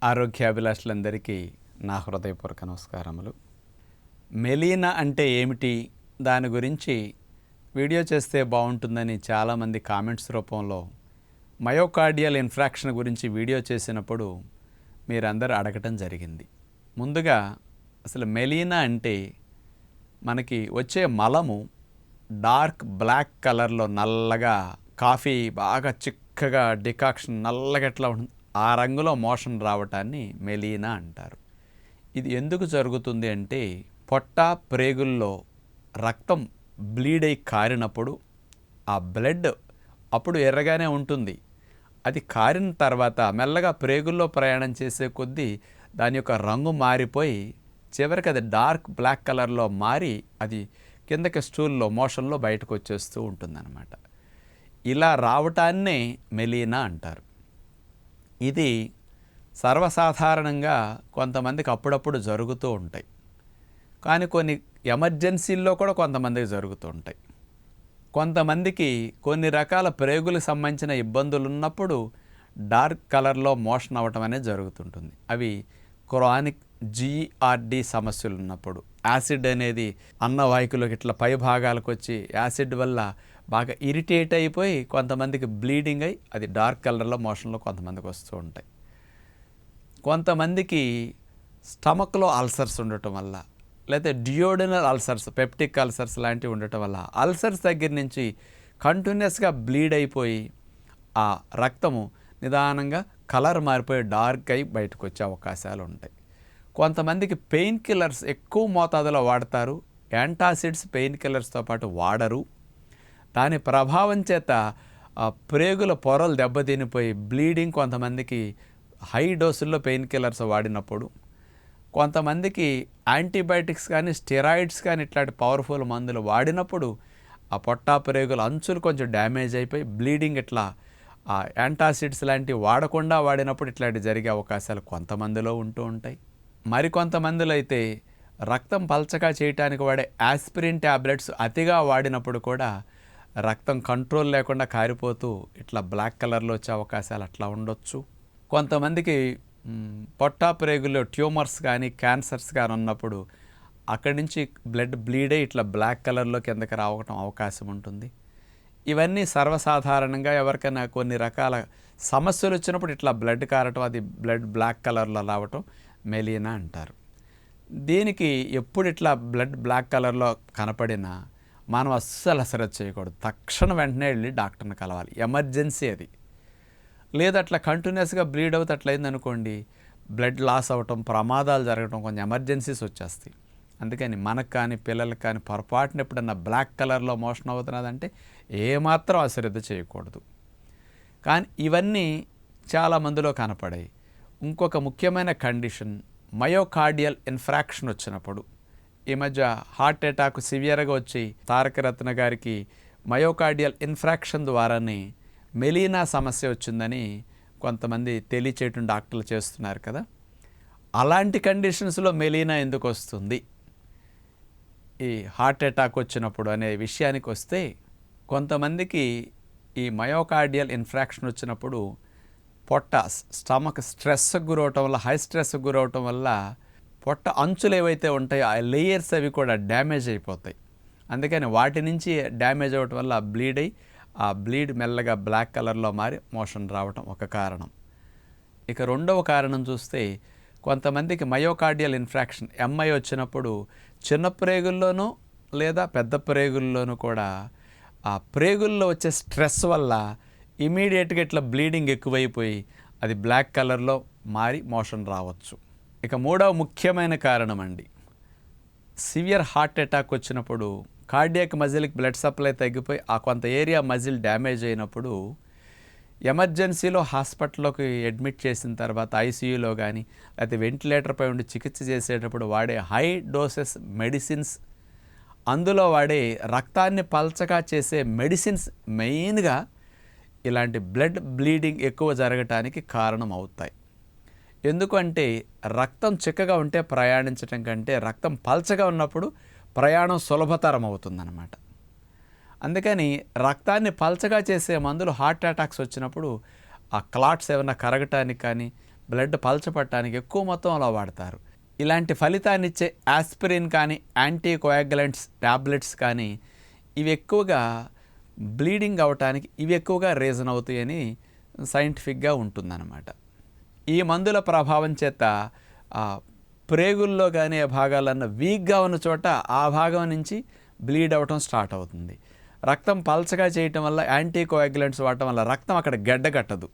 ఆరోగ్యాభిలాషులందరికీ నా హృదయపూర్వక నమస్కారములు. మెలీనా అంటే ఏమిటి, దాని గురించి వీడియో చేస్తే బాగుంటుందని చాలామంది కామెంట్స్ రూపంలో మయోకార్డియల్ ఇన్ఫ్రాక్షన్ గురించి వీడియో చేసినప్పుడు మీరందరూ అడగటం జరిగింది. ముందుగా అసలు మెలీనా అంటే మనకి వచ్చే మలము డార్క్ బ్లాక్ కలర్లో నల్లగా, కాఫీ బాగా చిక్కగా డికాక్షన్ నల్లగా ఎట్లా ఉంటుంది ఆ రంగులో మోషన్ రావటాన్ని మెలీనా అంటారు. ఇది ఎందుకు జరుగుతుంది అంటే పొట్ట ప్రేగుల్లో రక్తం బ్లీడ్ అయి కారినప్పుడు ఆ బ్లడ్ అప్పుడు ఎర్రగానే ఉంటుంది. అది కారిన తర్వాత మెల్లగా ప్రేగుల్లో ప్రయాణం చేసే కొద్దీ దాని యొక్క రంగు మారిపోయి చివరికి అది డార్క్ బ్లాక్ కలర్లో మారి అది కిందకి స్టూల్లో మోషన్లో బయటకు వచ్చేస్తూ ఉంటుందన్నమాట. ఇలా రావటాన్నే మెలీనా అంటారు. ఇది సర్వసాధారణంగా కొంతమందికి అప్పుడప్పుడు జరుగుతూ ఉంటాయి, కానీ కొన్ని ఎమర్జెన్సీల్లో కూడా కొంతమందికి జరుగుతూ ఉంటాయి. కొంతమందికి కొన్ని రకాల ప్రేగులకు సంబంధించిన ఇబ్బందులు ఉన్నప్పుడు డార్క్ కలర్లో మోషన్ అవ్వటం అనేది జరుగుతుంటుంది. అవి క్రానిక్ జీఆర్డి సమస్యలు ఉన్నప్పుడు, యాసిడ్ అనేది అన్నవాహికలోకి ఇట్లా పై భాగాలకు వచ్చి యాసిడ్ వల్ల బాగా ఇరిటేట్ అయిపోయి కొంతమందికి బ్లీడింగ్ అయ్యి అది డార్క్ కలర్లో మోషన్లో కొంతమందికి వస్తూ ఉంటాయి. కొంతమందికి స్టమక్లో అల్సర్స్ ఉండటం వల్ల, లేకపోతే డియోడినల్ అల్సర్స్, పెప్టిక్ అల్సర్స్ లాంటివి ఉండటం వల్ల అల్సర్స్ దగ్గర నుంచి కంటిన్యూస్గా బ్లీడ్ అయిపోయి ఆ రక్తము నిదానంగా కలర్ మారిపోయి డార్క్ అయి బయటకు వచ్చే అవకాశాలు ఉంటాయి. కొంతమందికి పెయిన్ కిల్లర్స్ ఎక్కువ మోతాదులో వాడతారు, యాంటాసిడ్స్ పెయిన్ కిల్లర్స్తో పాటు వాడరు. దాని ప్రభావం చేత ప్రేగుల పొరలు దెబ్బతినిపోయి బ్లీడింగ్, కొంతమందికి హై డోసుల్లో పెయిన్ కిల్లర్స్ వాడినప్పుడు, కొంతమందికి యాంటీబయాటిక్స్ కానీ స్టెరాయిడ్స్ కానీ ఇట్లాంటి పవర్ఫుల్ మందులు వాడినప్పుడు ఆ పొట్టా ప్రేగుల అంచులు కొంచెం డ్యామేజ్ అయిపోయి బ్లీడింగ్ ఇట్లా యాంటాసిడ్స్ లాంటివి వాడకుండా వాడినప్పుడు ఇట్లాంటి జరిగే అవకాశాలు కొంతమందిలో ఉంటూ ఉంటాయి. మరికొంతమందిలో అయితే రక్తం పల్చగా చేయడానికి వాడే ఆస్పిరిన్ ట్యాబ్లెట్స్ అతిగా వాడినప్పుడు కూడా రక్తం కంట్రోల్ లేకుండా కారిపోతూ ఇట్లా బ్లాక్ కలర్లో వచ్చే అవకాశాలు అట్లా ఉండొచ్చు. కొంతమందికి పొట్టా ప్రేగుల్లో ట్యూమర్స్ కానీ క్యాన్సర్స్ కానీ ఉన్నప్పుడు అక్కడి నుంచి బ్లడ్ బ్లీడ్ అయ్యి ఇట్లా బ్లాక్ కలర్లో కిందకి రావటం అవకాశం ఉంటుంది. ఇవన్నీ సర్వసాధారణంగా ఎవరికైనా కొన్ని రకాల సమస్యలు వచ్చినప్పుడు ఇట్లా బ్లడ్ కారటం, అది బ్లడ్ బ్లాక్ కలర్లో రావటం మెలీనా అంటారు. దీనికి ఎప్పుడు ఇట్లా బ్లడ్ బ్లాక్ కలర్లో కనపడినా మనం అస్సలు అసలు చేయకూడదు. తక్షణం వెంటనే వెళ్ళి డాక్టర్ని కలవాలి, ఎమర్జెన్సీ అది. లేదా అట్లా కంటిన్యూస్గా బ్లీడ్ అవుతే అట్లయిందనుకోండి, బ్లడ్ లాస్ అవ్వటం, ప్రమాదాలు జరగటం, కొంచెం ఎమర్జెన్సీస్ వచ్చేస్తాయి. అందుకని మనకు కానీ పిల్లలకు కానీ పొరపాటున ఎప్పుడన్నా బ్లాక్ కలర్లో మోషన్ అవుతున్నదంటే ఏమాత్రం అశ్రద్ధ చేయకూడదు. కానీ ఇవన్నీ చాలామందిలో కనపడాయి. ఇంకొక ముఖ్యమైన కండిషన్ మయోకార్డియల్ ఇన్ఫ్రాక్షన్ వచ్చినప్పుడు, ఈ మధ్య హార్ట్ అటాక్ సివియర్గా వచ్చి తారక రత్న గారికి మయోకార్డియల్ ఇన్ఫ్రాక్షన్ ద్వారానే మెలీనా సమస్య వచ్చిందని కొంతమంది తెలియచేయటం డాక్టర్లు చేస్తున్నారు కదా. అలాంటి కండిషన్స్లో మెలీనా ఎందుకు వస్తుంది, ఈ హార్ట్ అటాక్ వచ్చినప్పుడు అనే విషయానికి వస్తే, కొంతమందికి ఈ మయోకార్డియల్ ఇన్ఫ్రాక్షన్ వచ్చినప్పుడు పొట్ట స్టమక్ స్ట్రెస్కి గురవటం వల్ల, హై స్ట్రెస్కి గురవటం వల్ల పొట్ట అంచులు ఏవైతే ఉంటాయో ఆ లేయర్స్ అవి కూడా డ్యామేజ్ అయిపోతాయి. అందుకని వాటి నుంచి డ్యామేజ్ అవ్వటం వల్ల బ్లీడ్ అయ్యి ఆ బ్లీడ్ మెల్లగా బ్లాక్ కలర్లో మారి మోషన్ రావటం ఒక కారణం. ఇక రెండవ కారణం చూస్తే, కొంతమందికి మయోకార్డియల్ ఇన్ఫ్రాక్షన్ ఎంఐ వచ్చినప్పుడు చిన్న ప్రేగుల్లోనూ లేదా పెద్ద ప్రేగుల్లోనూ కూడా ఆ ప్రేగుల్లో వచ్చే స్ట్రెస్ వల్ల ఇమీడియట్గా ఇట్లా బ్లీడింగ్ ఎక్కువైపోయి అది బ్లాక్ కలర్లో మారి మోషన్ రావచ్చు. ఇక మూడవ ముఖ్యమైన కారణం అండి, సివియర్ హార్ట్ అటాక్ వచ్చినప్పుడు కార్డియాక్ మజిల్కి బ్లడ్ సప్లై తగ్గిపోయి ఆ కొంత ఏరియా మజిల్ డ్యామేజ్ అయినప్పుడు ఎమర్జెన్సీలో హాస్పిటల్లోకి అడ్మిట్ చేసిన తర్వాత ఐసీయూలో కానీ లేకపోతే వెంటిలేటర్పై ఉండి చికిత్స చేసేటప్పుడు వాడే హై డోసెస్ మెడిసిన్స్, అందులో వాడే రక్తాన్ని పల్చగా చేసే మెడిసిన్స్ మెయిన్గా ఇలాంటి బ్లడ్ బ్లీడింగ్ ఎక్కువ జరగటానికి కారణం అవుతాయి. ఎందుకంటే రక్తం చిక్కగా ఉంటే ప్రయాణించటం కంటే రక్తం పల్చగా ఉన్నప్పుడు ప్రయాణం సులభతరం అవుతుందన్నమాట. అందుకని రక్తాన్ని పల్చగా చేసే మందులు హార్ట్ అటాక్స్ వచ్చినప్పుడు ఆ క్లాట్స్ ఏమైనా కరగటానికి కానీ బ్లడ్ పలచపట్టడానికి ఎక్కువ మొత్తంలో వాడతారు. ఇలాంటి ఫలితాన్ని ఇచ్చే ఆస్పిరిన్ కానీ యాంటీ కోయాగులెంట్స్ ట్యాబ్లెట్స్ కానీ ఇవి ఎక్కువగా బ్లీడింగ్ అవటానికి ఇవి ఎక్కువగా రీజన్ అవుతాయని సైంటిఫిక్గా ఉంటుందన్నమాట. ఈ మందుల ప్రభావం చేత ప్రేగుల్లో కానీ ఆ భాగాలన్న వీక్గా ఉన్న చోట ఆ భాగం నుంచి బ్లీడ్ అవ్వటం స్టార్ట్ అవుతుంది. రక్తం పల్చగా చేయటం వల్ల యాంటీ కోయాగులెంట్స్ వాడటం వల్ల రక్తం అక్కడ గడ్డ కట్టదు.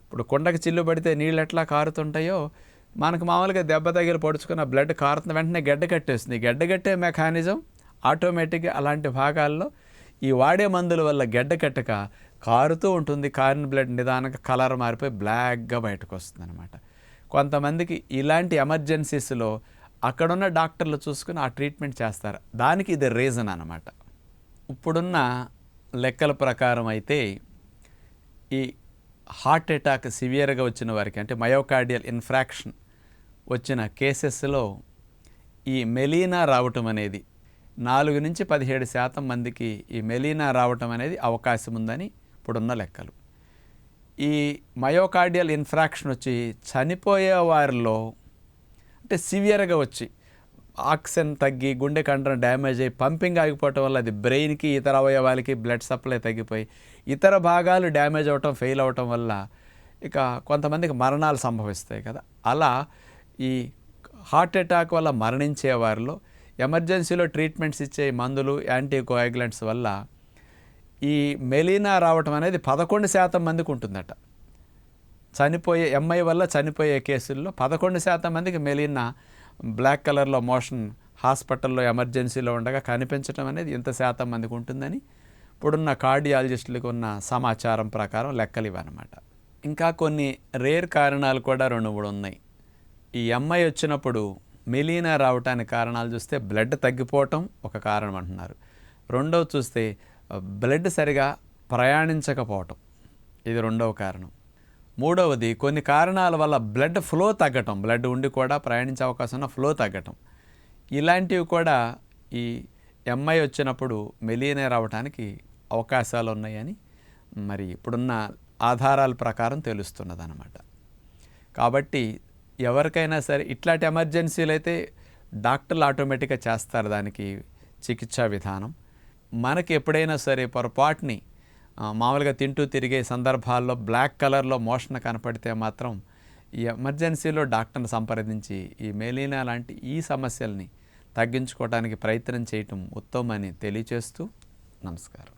ఇప్పుడు కుండకు చిల్లు పడితే నీళ్ళు ఎట్లా కారుతుంటాయో మనకు మామూలుగా దెబ్బ తగిలి పొడుచుకున్న బ్లడ్ కారుతున్న వెంటనే గడ్డ కట్టేస్తుంది. గడ్డ కట్టే మెకానిజం ఆటోమేటిక్గా అలాంటి భాగాల్లో ఈ వాడే మందుల వల్ల గడ్డ కట్టక కారుతూ ఉంటుంది. కారిన బ్లడ్ నిదానంగా కలర్ మారిపోయి బ్లాక్గా బయటకు వస్తుంది అనమాట. కొంతమందికి ఇలాంటి ఎమర్జెన్సీస్లో అక్కడున్న డాక్టర్లు చూసుకుని ఆ ట్రీట్మెంట్ చేస్తారు. దానికి ఇది రీజన్ అనమాట. ఇప్పుడున్న లెక్కల ప్రకారం అయితే ఈ హార్ట్ అటాక్ సివియర్గా వచ్చిన వారికి అంటే మయోకార్డియల్ ఇన్ఫ్రాక్షన్ వచ్చిన కేసెస్లో ఈ మెలీనా రావటం అనేది 4 నుంచి 17% మందికి ఈ మెలీనా రావటం అనేది అవకాశం ఉందని ఇప్పుడున్న లెక్కలు. ఈ మయోకార్డియల్ ఇన్ఫ్రాక్షన్ వచ్చి చనిపోయే వారిలో అంటే సివియర్గా వచ్చి ఆక్సిజన్ తగ్గి గుండె కండరం డ్యామేజ్ అయ్యి పంపింగ్ ఆగిపోవటం వల్ల అది బ్రెయిన్కి ఇతర అవయవాలకి బ్లడ్ సప్లై తగ్గిపోయి ఇతర భాగాలు డ్యామేజ్ అవ్వటం ఫెయిల్ అవ్వటం వల్ల ఇక కొంతమందికి మరణాలు సంభవిస్తాయి కదా. అలా ఈ హార్ట్ అటాక్ వల్ల మరణించే వారిలో ఎమర్జెన్సీలో ట్రీట్మెంట్స్ ఇచ్చే మందులు యాంటీ కోయాగులెంట్స్ వల్ల ఈ మెలీనా రావటం అనేది 11% మందికి ఉంటుందట. చనిపోయే ఎంఐ వల్ల చనిపోయే కేసుల్లో 11% మందికి మెలీనా బ్లాక్ కలర్లో మోషన్ హాస్పిటల్లో ఎమర్జెన్సీలో ఉండగా కనిపించడం అనేది ఇంత శాతం మందికి ఉంటుందని ఇప్పుడున్న కార్డియాలజిస్టులకు ఉన్న సమాచారం ప్రకారం లెక్కలు ఇవన్నమాట. ఇంకా కొన్ని రేర్ కారణాలు కూడా 2-3 ఉన్నాయి. ఈ ఎంఐ వచ్చినప్పుడు మెలీనా రావటానికి కారణాలు చూస్తే బ్లడ్ తగ్గిపోవటం ఒక కారణం అంటున్నారు. రెండవ చూస్తే బ్లడ్ సరిగా ప్రయాణించకపోవటం, ఇది రెండవ కారణం. మూడవది కొన్ని కారణాల వల్ల బ్లడ్ ఫ్లో తగ్గటం, బ్లడ్ ఉండి కూడా ప్రయాణించే అవకాశం ఉన్న ఫ్లో తగ్గటం. ఇలాంటివి కూడా ఈ ఎంఐ వచ్చినప్పుడు మెలీనా రావడానికి అవకాశాలు ఉన్నాయని మరి ఇప్పుడున్న ఆధారాల ప్రకారం తెలుస్తున్నదన్నమాట. కాబట్టి ఎవరికైనా సరే ఇట్లాంటి ఎమర్జెన్సీలు అయితే డాక్టర్లు ఆటోమేటిక్గా చేస్తారు దానికి చికిత్సా విధానం. మనకి ఎప్పుడైనా సరే పొరపాటుని మామూలుగా తింటూ తిరిగే సందర్భాల్లో బ్లాక్ కలర్లో మోషన్ కనపడితే మాత్రం ఈ ఎమర్జెన్సీలో డాక్టర్ని సంప్రదించి ఈ మెలీనా లాంటి ఈ సమస్యల్ని తగ్గించుకోవడానికి ప్రయత్నం చేయటం ఉత్తమమని తెలియచేస్తూ నమస్కారం.